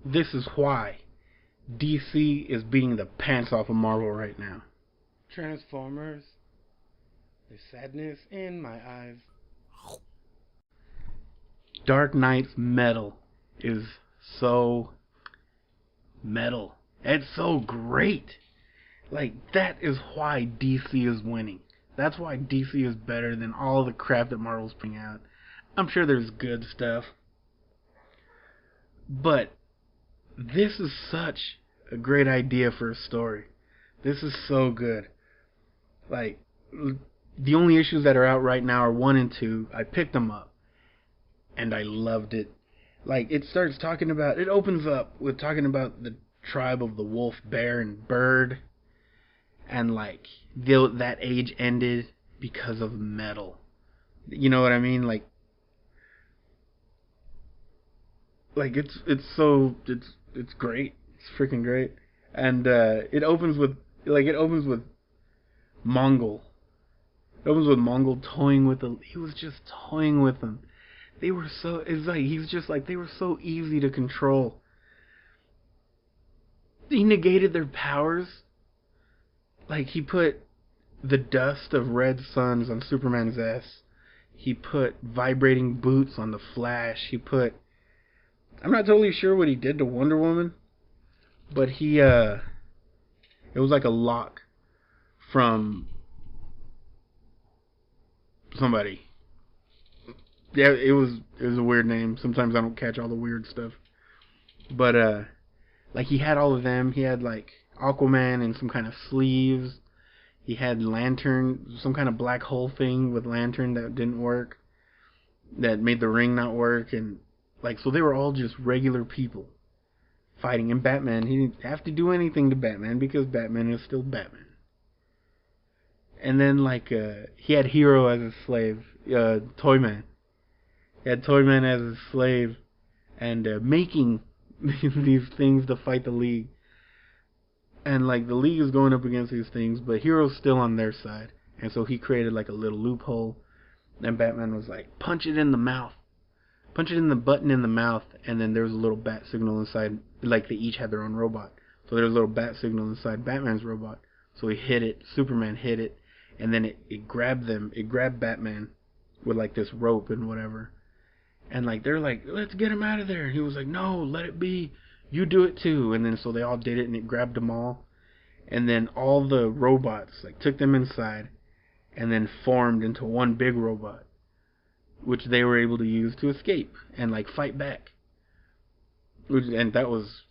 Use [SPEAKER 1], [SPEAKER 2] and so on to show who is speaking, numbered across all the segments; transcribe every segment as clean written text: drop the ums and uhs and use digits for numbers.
[SPEAKER 1] this is why DC is beating the pants off of Marvel right now. Transformers, there's sadness in my eyes. Dark Knight's metal is so metal. It's so great. Like, that is why DC is winning. That's why DC is better than all the crap that Marvel's putting out. I'm sure there's good stuff, but this is such a great idea for a story. This is so good. Like, the only issues that are out right now are 1 and 2. I picked them up, and I loved it. Like, it opens up with talking about the tribe of the wolf, bear, and bird, and like, that age ended because of metal. You know what I mean? Like it's great. It's freaking great. And it opens with Mongol. It opens with Mongol toying with he was just toying with them. They were so they were so easy to control. He negated their powers. Like, he put the dust of red suns on Superman's ass. He put vibrating boots on the Flash. I'm not totally sure what he did to Wonder Woman, but it was like a lock from somebody. Yeah, it was a weird name. Sometimes I don't catch all the weird stuff. But like, he had all of them. He had like Aquaman in some kind of sleeves. He had Lantern, some kind of black hole thing with Lantern that didn't work, that made the ring not work, and like, so they were all just regular people fighting. And Batman, he didn't have to do anything to Batman because Batman is still Batman. And then like he had Hero as a slave, Toyman. He had Toyman as a slave, and making these things to fight the League. And like, the League is going up against these things, but Hero's still on their side. And so he created like a little loophole. And Batman was like, punch it in the mouth. Punch it in the button in the mouth. And then there was a little bat signal inside. Like, they each had their own robot. So there was a little bat signal inside Batman's robot. So he hit it. Superman hit it. And then it grabbed them. It grabbed Batman with like this rope and whatever. And like, they're like, let's get him out of there. And he was like, no, let it be. You do it too. And then so they all did it, and it grabbed them all. And then all the robots like took them inside and then formed into one big robot, which they were able to use to escape and like fight back. And that was,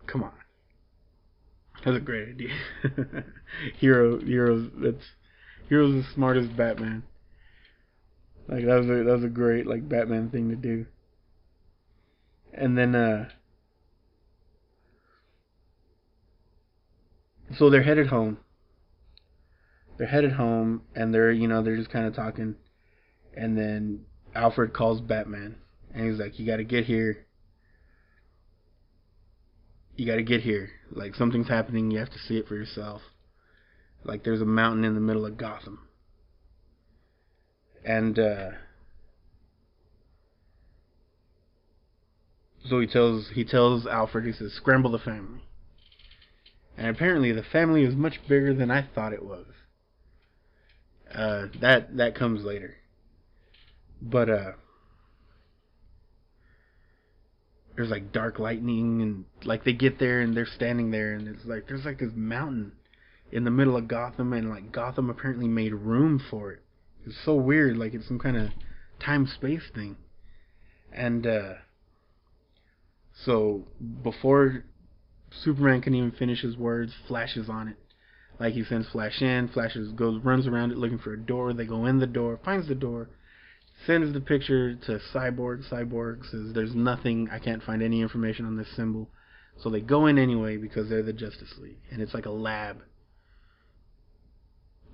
[SPEAKER 1] come on, that was a great idea. Hero's the smartest Batman. Like, that was a great like Batman thing to do. And then so they're headed home. And they're just kind of talking. And then Alfred calls Batman, and he's like, "You got to get here. You got to get here. Like, something's happening. You have to see it for yourself. Like, there's a mountain in the middle of Gotham." And so he tells Alfred, he says, "Scramble the family." And apparently the family is much bigger than I thought it was. That comes later. But there's like dark lightning, and like, they get there and they're standing there, and it's like there's like this mountain in the middle of Gotham, and like, Gotham apparently made room for it. It's so weird, like it's some kind of time-space thing. And so before Superman can even finish his words, Flash is on it. Like, he sends Flash in, runs around it looking for a door. They go in the door, finds the door, sends the picture to Cyborg. Cyborg says, "There's nothing, I can't find any information on this symbol." So they go in anyway because they're the Justice League, and it's like a lab.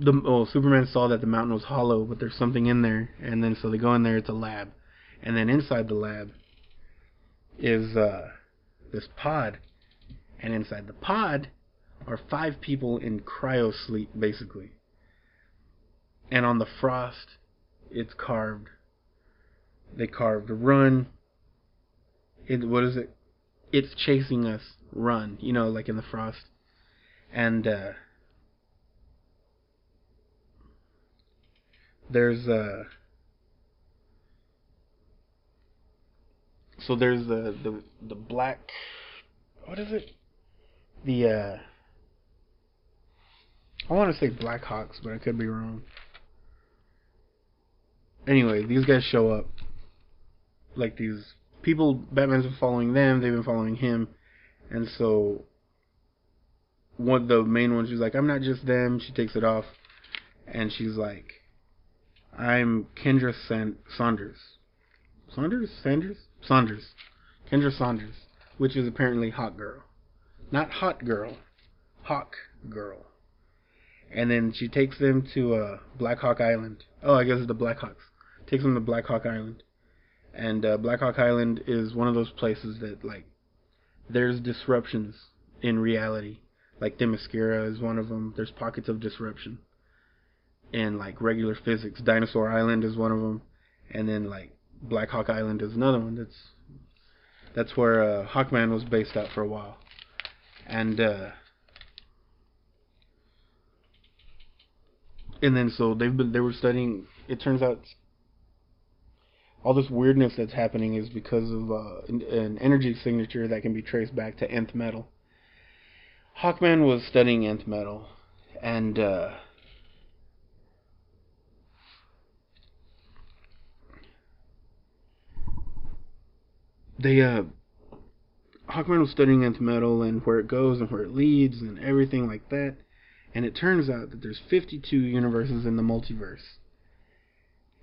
[SPEAKER 1] Superman saw that the mountain was hollow, but there's something in there, and then so they go in there, it's a lab. And then inside the lab is this pod. And inside the pod are 5 people in cryo sleep, basically. And on the frost, it's carved. They carved "Run." What is it? it's chasing us run, like in the Frost. And there's so there's the black, what is it? The I want to say Black Hawks, but I could be wrong. Anyway, these guys show up, like these people. Batman's been following them, they've been following him, and so one of the main ones, she's like, I'm not just them. She takes it off, and she's like, I'm Kendra Saunders. Saunders. Kendra Saunders, which is apparently Hawk Girl. Not Hot Girl, Hawk Girl. And then she takes them to Black Hawk Island. Oh, I guess it's the Black Hawks. Takes them to Black Hawk Island. And Black Hawk Island is one of those places that, like, there's disruptions in reality. Like, Themyscira is one of them. There's pockets of disruption in, like, regular physics. Dinosaur Island is one of them. And then, like, Black Hawk Island is another one. That's where Hawkman was based out for a while. And then so they were studying. It turns out all this weirdness that's happening is because of an energy signature that can be traced back to nth metal. Hawkman was studying nth metal, and Hawkman was studying nth metal and where it goes and where it leads and everything like that. And it turns out that there's 52 universes in the multiverse.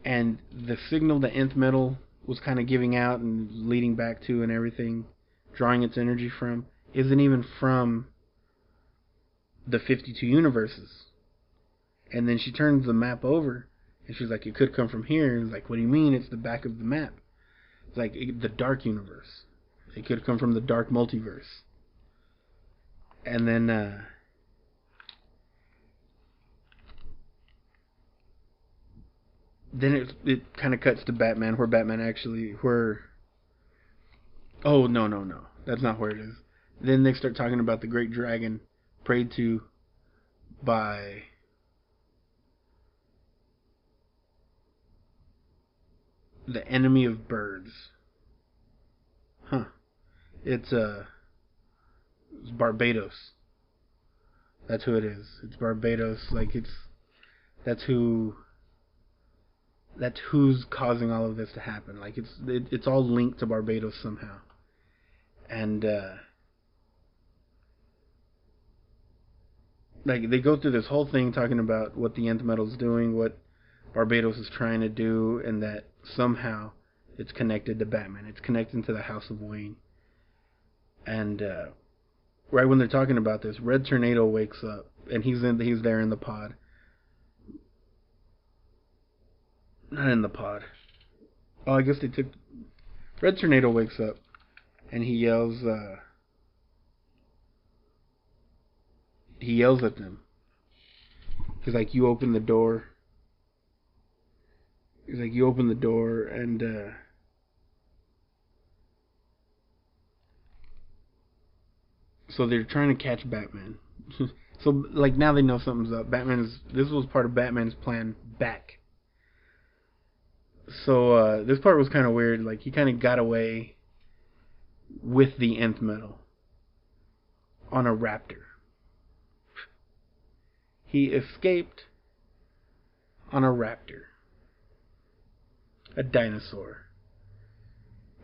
[SPEAKER 1] And the signal that nth metal was kind of giving out and leading back to and everything, drawing its energy from, isn't even from the 52 universes. And then she turns the map over, and she's like, it could come from here. And it's like, what do you mean? It's the back of the map. It's like the dark universe. It could come from the dark multiverse. And then it kind of cuts to Batman, where oh, no, that's not where it is. Then they start talking about the great dragon prayed to by the enemy of birds. Huh. It's Barbados. That's who it is. It's Barbados. That's who that's who's causing all of this to happen. Like it's all linked to Barbados somehow. And like they go through this whole thing talking about what the nth metal's doing, what Barbados is trying to do, and that somehow it's connected to Batman. It's connected to the House of Wayne. And right when they're talking about this, Red Tornado wakes up, and he's there in the pod. Not in the pod. Oh, I guess they took. Red Tornado wakes up, and he yells at them. He's like, "You open the door." He's like, "You open the door," and so they're trying to catch Batman. So like now they know something's up. This was part of Batman's plan back. So this part was kind of weird. Like he kind of got away with the nth metal on a raptor. He escaped on a raptor, a dinosaur,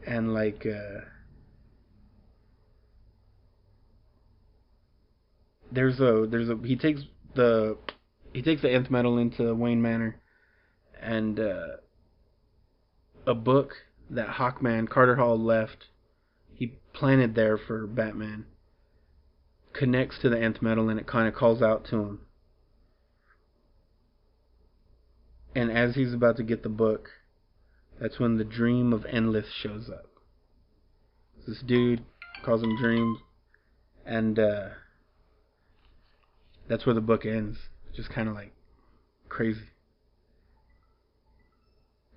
[SPEAKER 1] and like he takes the nth metal into Wayne Manor, and a book that Hawkman Carter Hall left, he planted there for Batman, connects to the nth metal, and it kind of calls out to him. And as he's about to get the book, that's when the Dream of Endless shows up. This dude calls him Dreams, and that's where the book ends. Just kind of like crazy.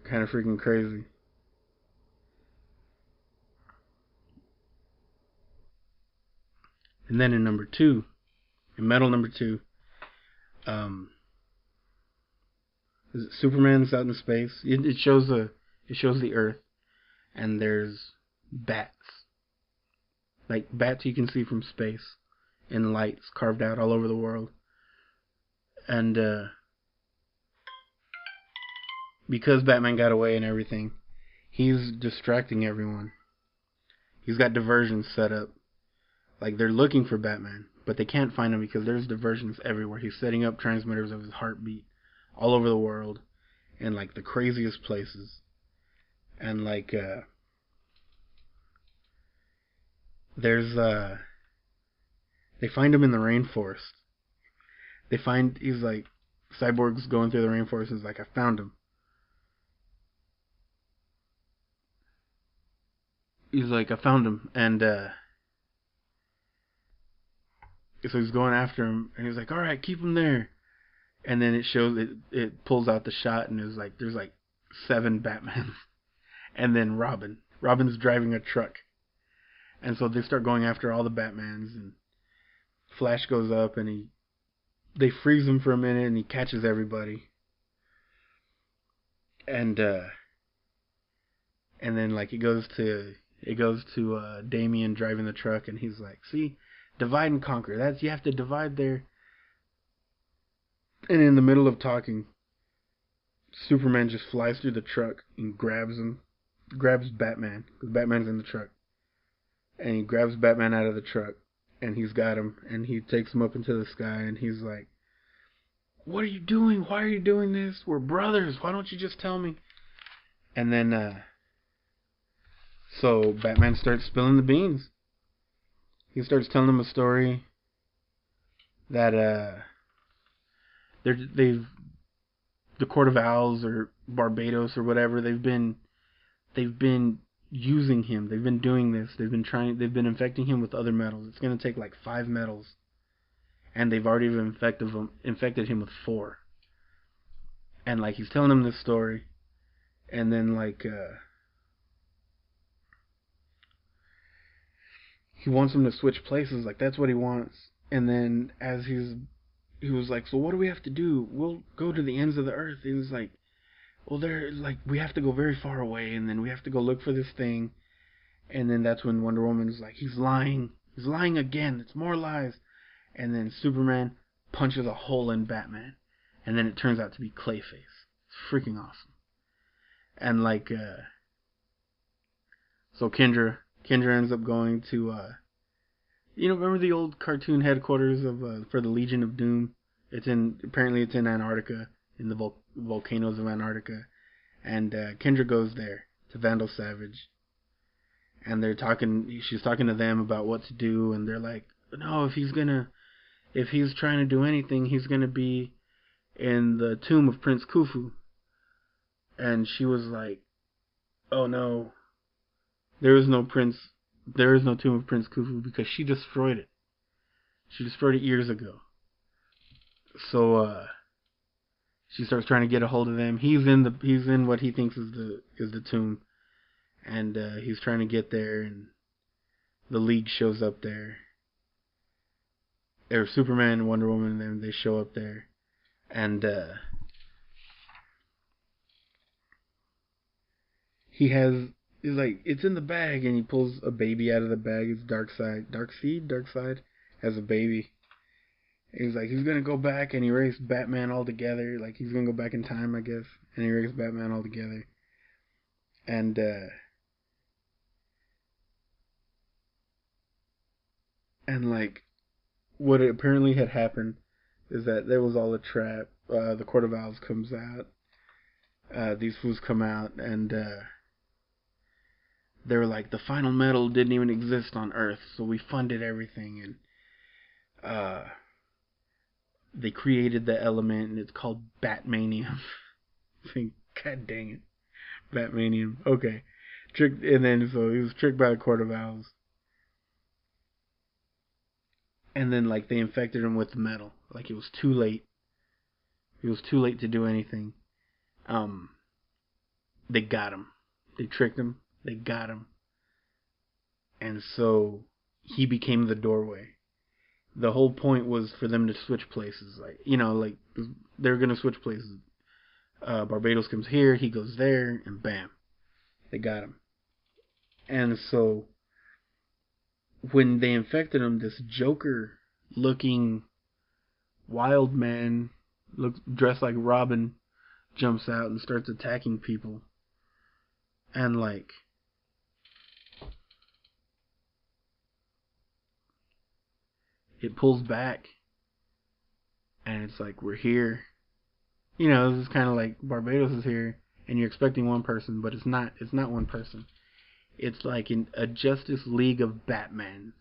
[SPEAKER 1] Kind of freaking crazy. And then in number 2, in metal number 2, um, Superman's out in space. It shows the Earth, and there's bats, like bats you can see from space, in lights carved out all over the world. And because Batman got away and everything, he's distracting everyone. He's got diversions set up. Like, they're looking for Batman, but they can't find him because there's diversions everywhere. He's setting up transmitters of his heartbeat all over the world in, like, the craziest places. And, like, they find him in the rainforest. He's like, Cyborg's going through the rainforest and he's like, I found him. He's like, I found him. And, so he's going after him, and he's like, alright, keep him there. And then it pulls out the shot, and there's like 7 Batmans. And then Robin's driving a truck. And so they start going after all the Batmans, and Flash goes up, and they freeze him for a minute, and he catches everybody. And then like it goes to Damian driving the truck, and he's like, see, divide and conquer. You have to divide there. And in the middle of talking, Superman just flies through the truck and grabs Batman, because Batman's in the truck. And he grabs Batman out of the truck, and he's got him, and he takes him up into the sky, and he's like, what are you doing? Why are you doing this? We're brothers. Why don't you just tell me? And then, so Batman starts spilling the beans. He starts telling them a story that the Court of Owls or Barbados or whatever, they've been using him. They've been doing this. They've been infecting him with other metals. It's gonna take like 5 metals, and they've already infected him with 4. And like he's telling them this story, and then like he wants them to switch places, like that's what he wants. And then he was like, so what do we have to do? We'll go to the ends of the earth. He was like, well, we have to go very far away, and then we have to go look for this thing. And then that's when Wonder Woman is like, he's lying again, it's more lies. And then Superman punches a hole in Batman, and then it turns out to be Clayface. It's freaking awesome. And like so Kendra ends up going to remember the old cartoon headquarters of for the Legion of Doom? Apparently it's in Antarctica, in the volcanoes of Antarctica. And Kendra goes there to Vandal Savage, and she's talking to them about what to do, and they're like, no, if he's trying to do anything, he's gonna be in the tomb of Prince Khufu. And she was like, oh no, there is no tomb of Prince Khufu, because she destroyed it. She destroyed it years ago. So she starts trying to get a hold of them. He's in what he thinks is the tomb, and he's trying to get there, and the League shows up there. Or Superman and Wonder Woman, and then they show up there, and he's like, it's in the bag, and he pulls a baby out of the bag. It's Darkseid has a baby. He's like, he's gonna go back and erase Batman altogether. Like, he's gonna go back in time, I guess, and erase Batman altogether. And like, what apparently had happened is that there was all a trap. The Court of Owls comes out. These fools come out, and they were like, the final metal didn't even exist on Earth, so we funded everything, and they created the element, and it's called Batmanium. God dang it, Batmanium. Okay, tricked, and then so he was tricked by the Court of Owls, and then like they infected him with the metal. Like, it was too late. It was too late to do anything. They got him. They tricked him. They got him. And so he became the doorway. the whole point was for them to switch places. Like, you know, like they're gonna switch places. Barbados comes here, he goes there, and bam, they got him. And so when they infected him, this Joker-looking wild man, looks dressed like Robin, jumps out and starts attacking people. And like, it pulls back, and it's like, we're here. You know, this is kind of like Barbados is here, and you're expecting one person, but it's not. It's not one person. It's like a Justice League of Batman.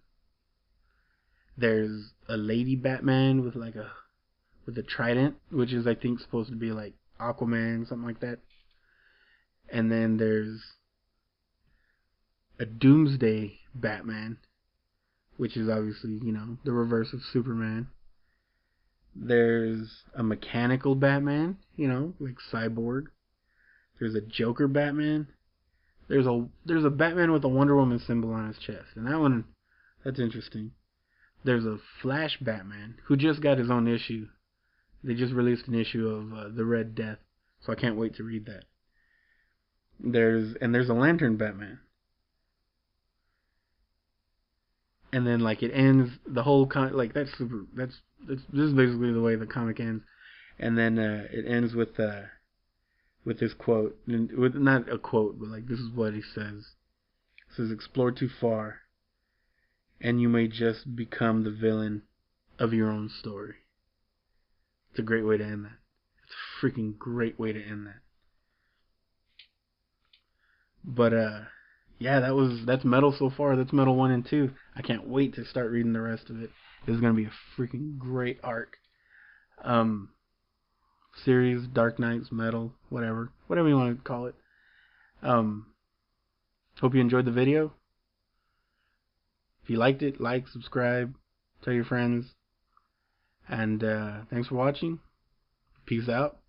[SPEAKER 1] There's a lady Batman with like a trident, which is I think supposed to be like Aquaman, something like that. And then there's a Doomsday Batman, which is obviously, you know, the reverse of Superman. There's a mechanical Batman, you know, like Cyborg. There's a Joker Batman. There's a Batman with a Wonder Woman symbol on his chest, and that's interesting. There's a Flash Batman who just got his own issue. They just released an issue of The Red Death, so I can't wait to read that. There's a Lantern Batman. And then like it ends the whole this is basically the way the comic ends. And then it ends with this quote, with not a quote, but like this is what he says. It says, "Explore too far, and you may just become the villain of your own story." It's a great way to end that. It's a freaking great way to end that. But yeah, that's Metal so far. That's Metal 1 and 2. I can't wait to start reading the rest of it. This is gonna be a freaking great arc. Series, Dark Knights, Metal, whatever you want to call it. Hope you enjoyed the video. If you liked it, like, subscribe, tell your friends, and thanks for watching. Peace out.